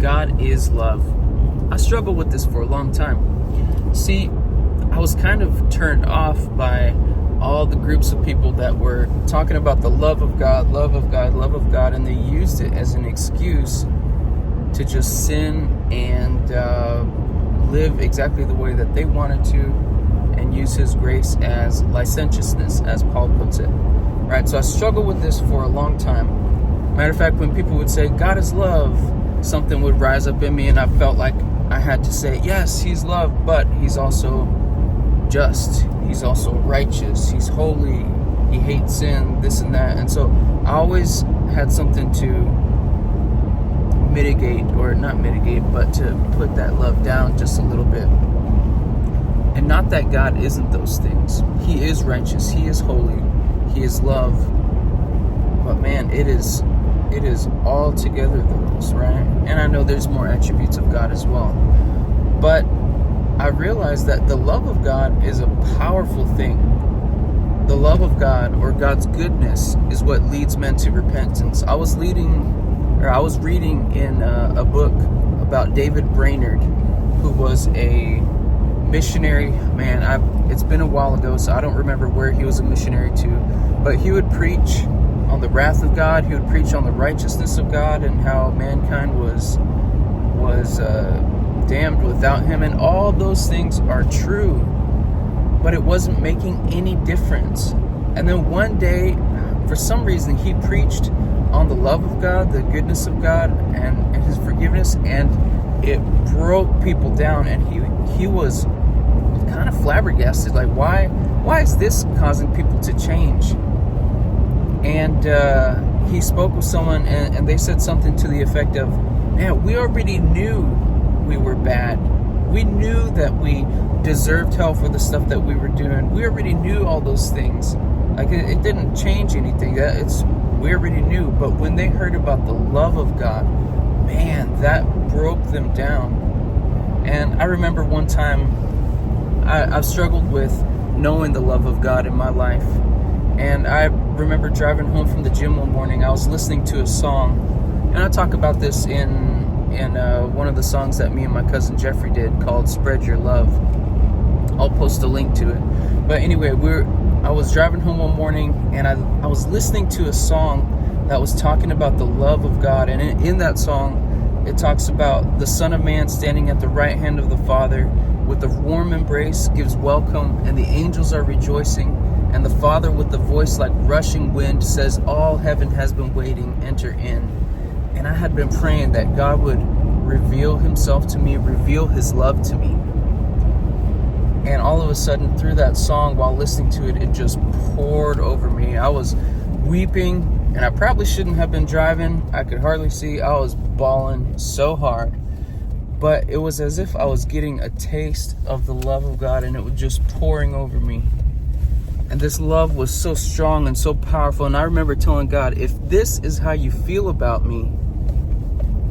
God is love. I struggled with this for a long time. See, I was kind of turned off by all the groups of people that were talking about the love of God, love of God, love of God, and they used it as an excuse to just sin and live exactly the way that they wanted to, and use His grace as licentiousness, as Paul puts it. Right? So I struggled with this for a long time. Matter of fact, when people would say, God is love, something would rise up in me, and I felt like I had to say, yes, He's love, but He's also just. He's also righteous. He's holy. He hates sin, this and that. And so I always had something to mitigate, or not mitigate, but to put that love down just a little bit. And not that God isn't those things. He is righteous. He is holy. He is love. But man, it is altogether those, right? And I know there's more attributes of God as well. But I realized that the love of God is a powerful thing. The love of God, or God's goodness, is what leads men to repentance. I was reading in a book about David Brainerd, who was a missionary. Man, it's been a while ago, so I don't remember where he was a missionary to, but he would preach on the wrath of God. He would preach on the righteousness of God and how mankind was damned without Him, and all those things are true, but it wasn't making any difference. And then one day, for some reason, he preached on the love of God, the goodness of God, and His forgiveness, and it broke people down, and he was kind of flabbergasted, like, why is this causing people to change? And he spoke with someone, and they said something to the effect of, man, we already knew we were bad. We knew that we deserved hell for the stuff that we were doing. We already knew all those things. Like, it didn't change anything. We already knew. But when they heard about the love of God, man, that broke them down. And I remember one time, I've struggled with knowing the love of God in my life. And I remember driving home from the gym one morning. I was listening to a song, and I talk about this in one of the songs that me and my cousin Jeffrey did, called Spread Your Love. I'll post a link to it. But anyway, I was driving home one morning, and I was listening to a song that was talking about the love of God. And in that song, it talks about the Son of Man standing at the right hand of the Father with a warm embrace gives welcome, and the angels are rejoicing, and the Father with the voice like rushing wind says, all heaven has been waiting, enter in. And I had been praying that God would reveal Himself to me, reveal His love to me. And all of a sudden, through that song, while listening to it, it just poured over me. I was weeping, and I probably shouldn't have been driving. I could hardly see. I was bawling so hard. But it was as if I was getting a taste of the love of God, and it was just pouring over me. And this love was so strong and so powerful. And I remember telling God, if this is how you feel about me,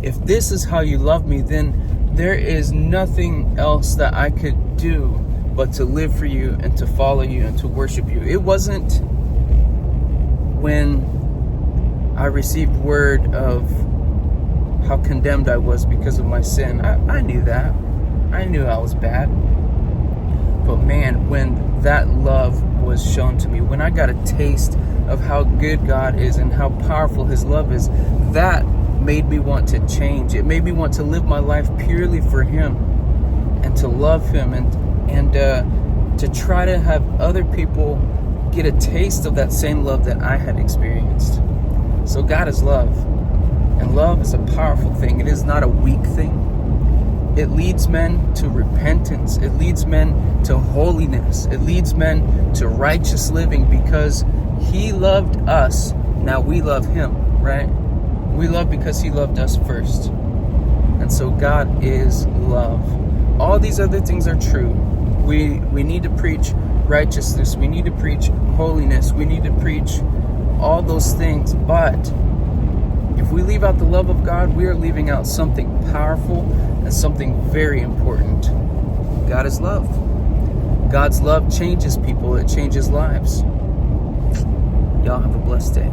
if this is how you love me, then there is nothing else that I could do but to live for you and to follow you and to worship you. It wasn't when I received word of how condemned I was because of my sin. I knew that. I knew I was bad. But man, when that love was shown to me, when I got a taste of how good God is and how powerful His love is, that made me want to change. It made me want to live my life purely for Him and to love Him and to try to have other people get a taste of that same love that I had experienced. So God is love, and love is a powerful thing. It is not a weak thing. It leads men to repentance. It leads men to holiness. It leads men to righteous living, because He loved us. Now we love Him, right? We love because He loved us first. And so God is love. All these other things are true. We need to preach righteousness. We need to preach holiness. We need to preach all those things. But if we leave out the love of God, we are leaving out something powerful and something very important. God is love. God's love changes people. It changes lives. Y'all have a blessed day.